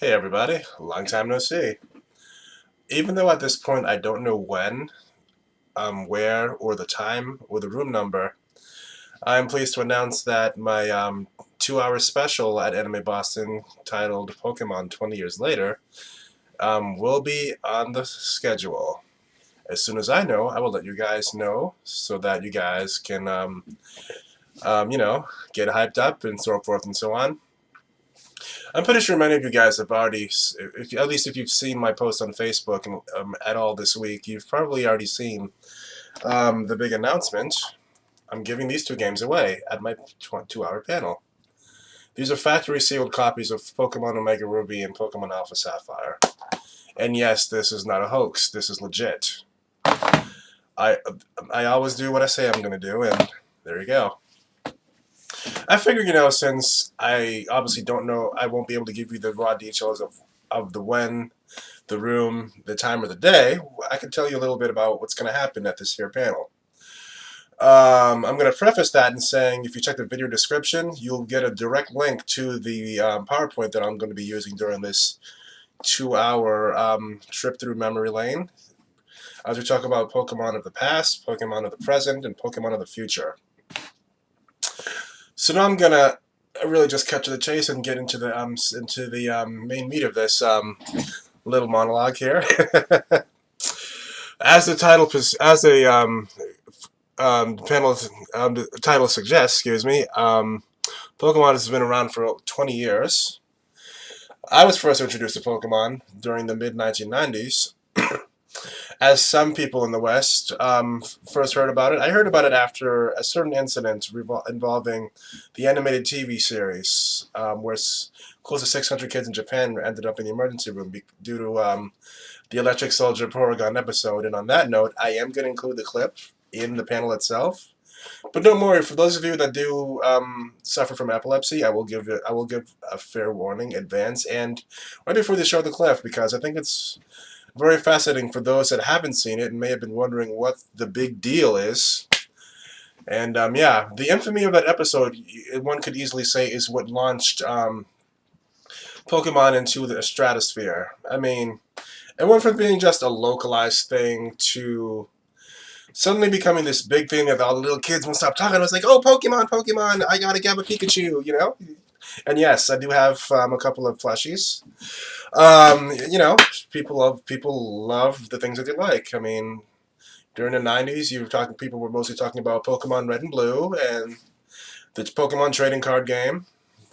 Hey everybody, long time no see. Even though at this point I don't know when, where, or the time, or the room number, I'm pleased to announce that my 2-hour special at Anime Boston titled Pokemon 20 Years Later will be on the schedule. As soon as I know, I will let you guys know so that you guys can, get hyped up and so forth and so on. I'm pretty sure many of you guys have already, if at least if you've seen my post on Facebook and, at all this week, you've probably already seen the big announcement. I'm giving these two games away at my 2-hour panel. These are factory sealed copies of Pokemon Omega Ruby and Pokemon Alpha Sapphire. And yes, this is not a hoax. This is legit. I I always do what I say I'm going to do, and there you go. I figure, since I obviously don't know, I won't be able to give you the raw details of the when, the room, the time, or the day. I can tell you a little bit about what's going to happen at this here panel. I'm going to preface that in saying if you check the video description, you'll get a direct link to the PowerPoint that I'm going to be using during this 2-hour trip through memory lane as we talk about Pokemon of the past, Pokemon of the present, and Pokemon of the future. So now I'm gonna really just cut to the chase and get into the main meat of this little monologue here. As the title, as the panel the title suggests, excuse me, Pokemon has been around for 20 years. I was first introduced to Pokemon during the mid 1990s. As some people in the West first heard about it, I heard about it after a certain incident involving the animated TV series, where close to 600 kids in Japan ended up in the emergency room due to the Electric Soldier Porygon episode. And on that note, I am going to include the clip in the panel itself. But don't worry, for those of you that do suffer from epilepsy, I will give a fair warning, advance, and right before they show the clip, because I think it's very fascinating for those that haven't seen it and may have been wondering what the big deal is. And yeah, the infamy of that episode, one could easily say, is what launched Pokemon into the stratosphere. I mean, it went from being just a localized thing to suddenly becoming this big thing that all the little kids won't stop talking. It was like, oh, Pokemon, Pokemon, I gotta get a Pikachu. And yes, I do have a couple of plushies. People love the things that they like. I mean, during the 90s, people were mostly talking about Pokemon Red and Blue and the Pokemon trading card game,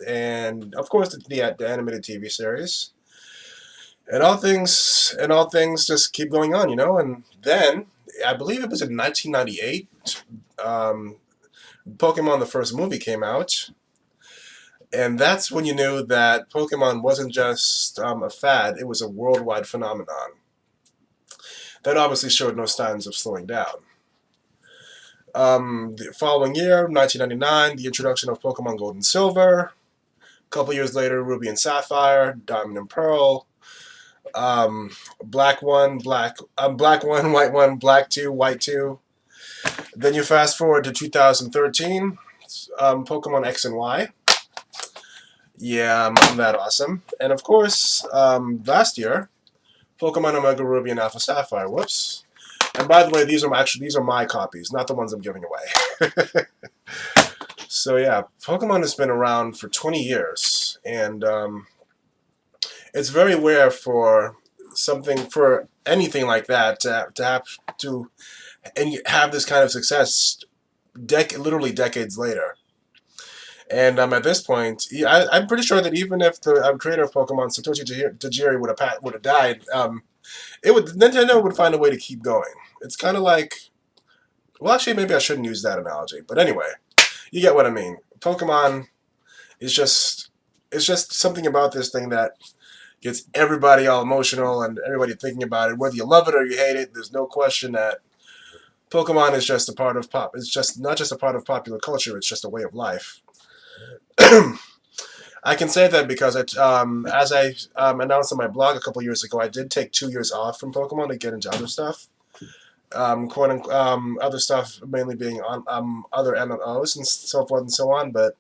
and of course the animated TV series. And all things just keep going on. And then I believe it was in 1998, Pokemon the first movie came out. And that's when you knew that Pokemon wasn't just a fad, it was a worldwide phenomenon. That obviously showed no signs of slowing down. The following year, 1999, the introduction of Pokemon Gold and Silver. A couple years later, Ruby and Sapphire, Diamond and Pearl, Black 1, Black 1, White 1, Black 2, White 2. Then you fast forward to 2013, Pokemon X and Y. Yeah, I'm that awesome. And of course, last year, Pokemon Omega Ruby and Alpha Sapphire. Whoops. And by the way, these are my copies, not the ones I'm giving away. So yeah, Pokemon has been around for 20 years, and it's very rare for anything like that have this kind of success, literally decades later. And at this point, I'm pretty sure that even if the creator of Pokemon, Satoshi Tajiri, would have died, Nintendo would find a way to keep going. It's kind of like, well, actually, maybe I shouldn't use that analogy, but anyway, you get what I mean. Pokemon is just something about this thing that gets everybody all emotional and everybody thinking about it, whether you love it or you hate it. There's no question that Pokemon is just a part of pop. It's just not just a part of popular culture. It's just a way of life. I can say that because as I announced on my blog a couple years ago, I did take 2 years off from Pokemon to get into other stuff. Other stuff mainly being on other MMOs and so forth and so on. But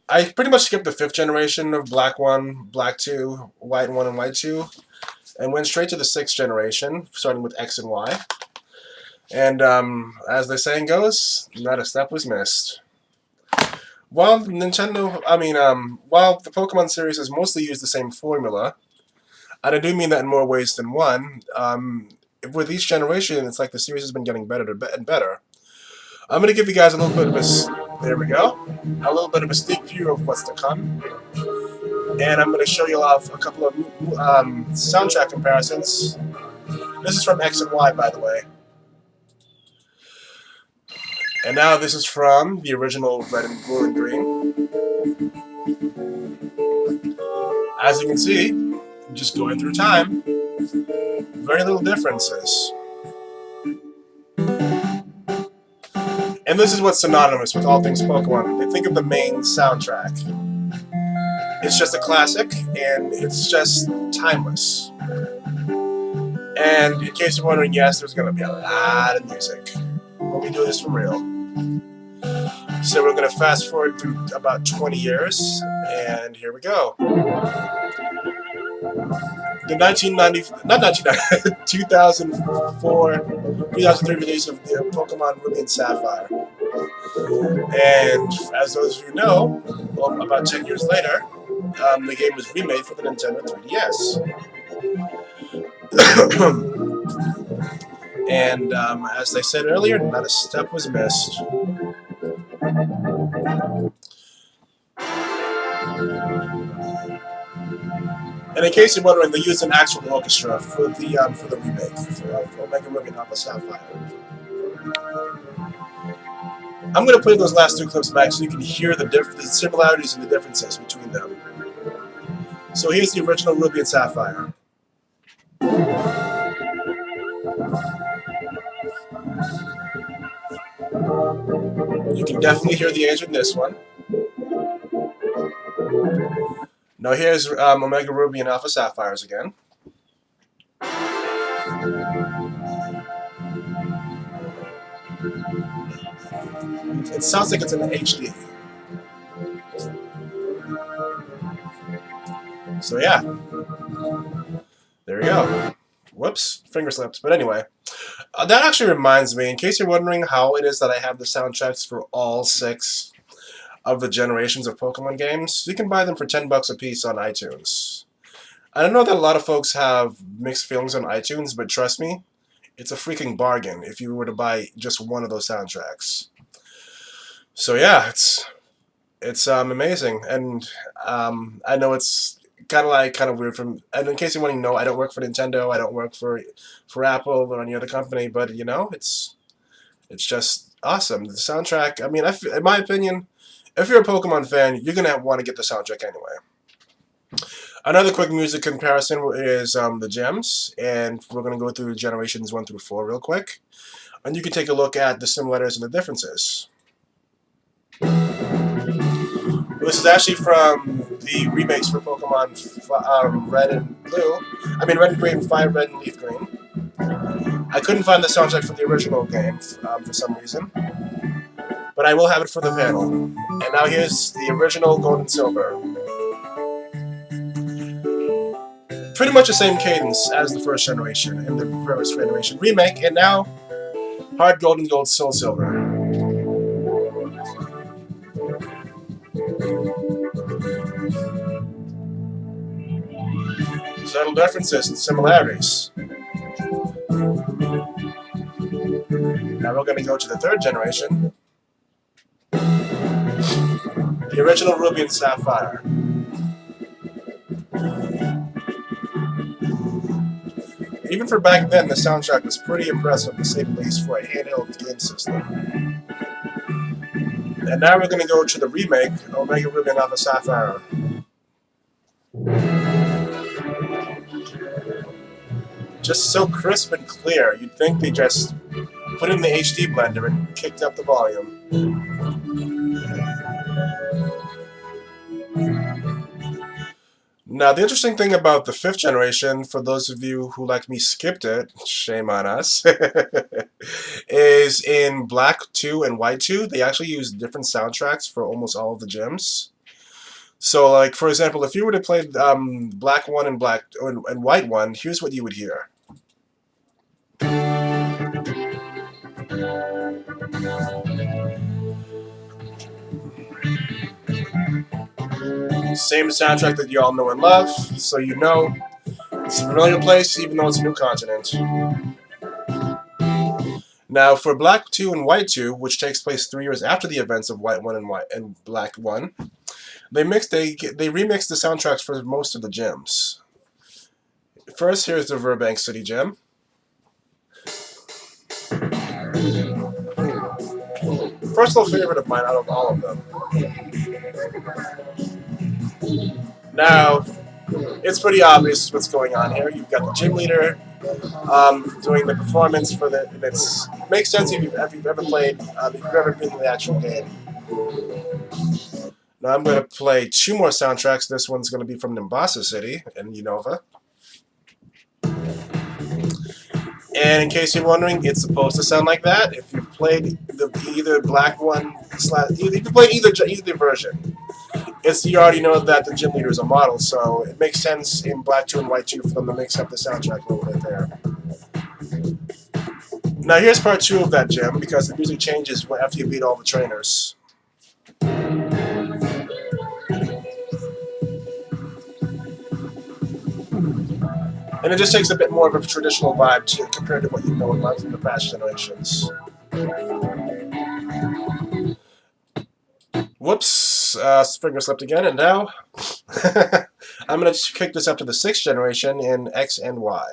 I pretty much skipped the 5th generation of Black 1, Black 2, White 1, and White 2, and went straight to the 6th generation, starting with X and Y. And as the saying goes, not a step was missed. While while the Pokemon series has mostly used the same formula, and I do mean that in more ways than one, with each generation, it's like the series has been getting better and better. I'm going to give you guys a little bit of there we go, a little bit of a sneak preview of what's to come. And I'm going to show you off a couple of soundtrack comparisons. This is from X and Y, by the way. And now this is from the original Red and Blue and Green. As you can see, just going through time, very little differences. And this is what's synonymous with all things Pokemon. They think of the main soundtrack. It's just a classic, and it's just timeless. And in case you're wondering, yes, there's going to be a lot of music when we do this for real. So we're going to fast forward through about 20 years, and here we go. The 2003 release of the Pokemon Ruby and Sapphire. And as those of you know, about 10 years later, the game was remade for the Nintendo 3DS. And as I said earlier, not a step was missed. And in case you're wondering, they used an actual orchestra for the remake of Omega Ruby and Alpha Sapphire. I'm going to play those last 2 clips back so you can hear the similarities and the differences between them. So here's the original Ruby and Sapphire. You can definitely hear the age in this one. Now here's Omega Ruby and Alpha Sapphires again. It sounds like it's in HD. So yeah, there we go. Whoops, finger slips. But anyway, that actually reminds me, in case you're wondering how it is that I have the soundtracks for all 6 of the generations of Pokemon games, you can buy them for $10 a piece on iTunes. I know that a lot of folks have mixed feelings on iTunes, but trust me, it's a freaking bargain if you were to buy just one of those soundtracks. So yeah, it's amazing, and I know it's kind of weird from. And in case you want to know, I don't work for Nintendo, I don't work for Apple or any other company, but you know, it's just awesome. The soundtrack. I mean, in my opinion, if you're a Pokemon fan, you're gonna want to get the soundtrack anyway. Another quick music comparison is the gems, and we're gonna go through generations 1 through 4 real quick, and you can take a look at the similarities and the differences. This is actually from the remakes for Pokemon Red and Blue. I mean, Red and Green, Fire Red and Leaf Green. I couldn't find the soundtrack for the original game for some reason, but I will have it for the panel. And now here's the original Gold and Silver. Pretty much the same cadence as the first generation and the first generation remake, and now Hard Gold and Gold Soul Silver. Subtle differences and similarities. Now we're going to go to the 3rd generation. The original Ruby and Sapphire. Even for back then, the soundtrack was pretty impressive, to say the least, for a handheld game system. And now we're going to go to the remake, Omega Ruby and Alpha Sapphire. Just so crisp and clear, you'd think they just put it in the HD blender and kicked up the volume. Now, the interesting thing about the 5th generation, for those of you who, like me, skipped it, shame on us, is in Black 2 and White 2, they actually use different soundtracks for almost all of the gyms. So, like for example, if you were to play Black 1 and White 1, here's what you would hear. Same soundtrack that you all know and love, so you know it's a familiar place, even though it's a new continent. Now, for Black 2 and White 2, which takes place 3 years after the events of White 1 and Black 1, they remixed the soundtracks for most of the gems. First, here's the Burbank City gem. Personal favorite of mine out of all of them. Now, it's pretty obvious what's going on here. You've got the gym leader doing the performance for the. And it makes sense if you've ever played, if you've ever been in the actual game. Now I'm going to play 2 more soundtracks. This one's going to be from Nimbasa City in Unova. And in case you're wondering, it's supposed to sound like that. If you've played either Black 1 if you played either version, you already know that the gym leader is a model, so it makes sense in Black 2 and White 2 for them to mix up the soundtrack a little bit there. Now here's part 2 of that gem, because the music changes after you beat all the trainers. And it just takes a bit more of a traditional vibe compared to what you know and love from the past generations. Whoops, finger slipped again, and now I'm going to kick this up to the 6th generation in X and Y.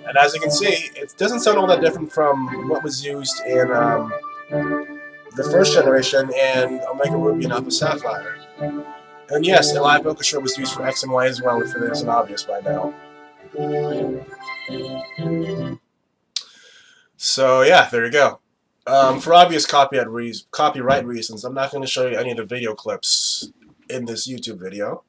And as you can see, it doesn't sound all that different from what was used in the 1st generation and Omega Ruby and Alpha Sapphire. And yes, a live orchestra was used for X and Y as well, if it isn't obvious by now. So yeah, there you go. For obvious copyright reasons, I'm not going to show you any of the video clips in this YouTube video.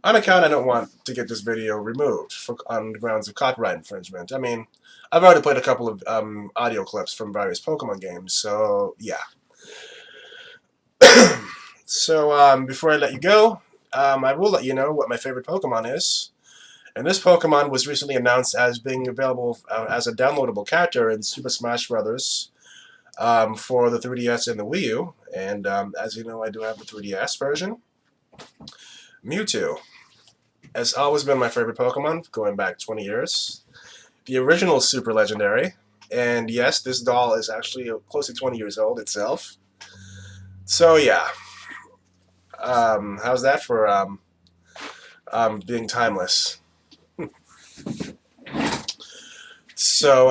On account, I don't want to get this video removed on the grounds of copyright infringement. I mean, I've already played a couple of audio clips from various Pokemon games, so yeah. So before I let you go, I will let you know what my favorite Pokemon is. And this Pokemon was recently announced as being available as a downloadable character in Super Smash Bros. For the 3DS and the Wii U. And as you know, I do have the 3DS version. Mewtwo has always been my favorite Pokemon, going back 20 years. The original Super Legendary. And yes, this doll is actually close to 20 years old itself. So yeah. How's that for being timeless? So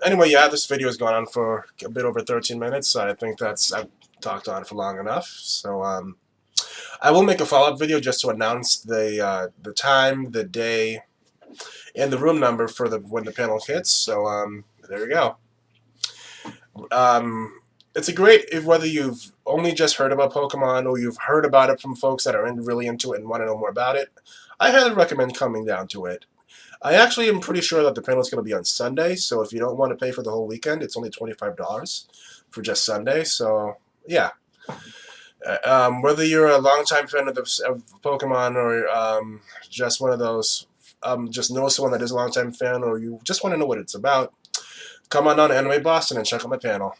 anyway, yeah, this video has gone on for a bit over 13 minutes. So I think I've talked on for long enough. So I will make a follow-up video just to announce the time, the day, and the room number for when the panel hits. So there you go. It's a great, whether you've only just heard about Pokemon or you've heard about it from folks that are really into it and want to know more about it, I highly recommend coming down to it. I actually am pretty sure that the panel is going to be on Sunday, so if you don't want to pay for the whole weekend, it's only $25 for just Sunday, so yeah. Whether you're a longtime fan of Pokemon or just one of those, just know someone that is a longtime fan or you just want to know what it's about, come on down to Anime Boston and check out my panel.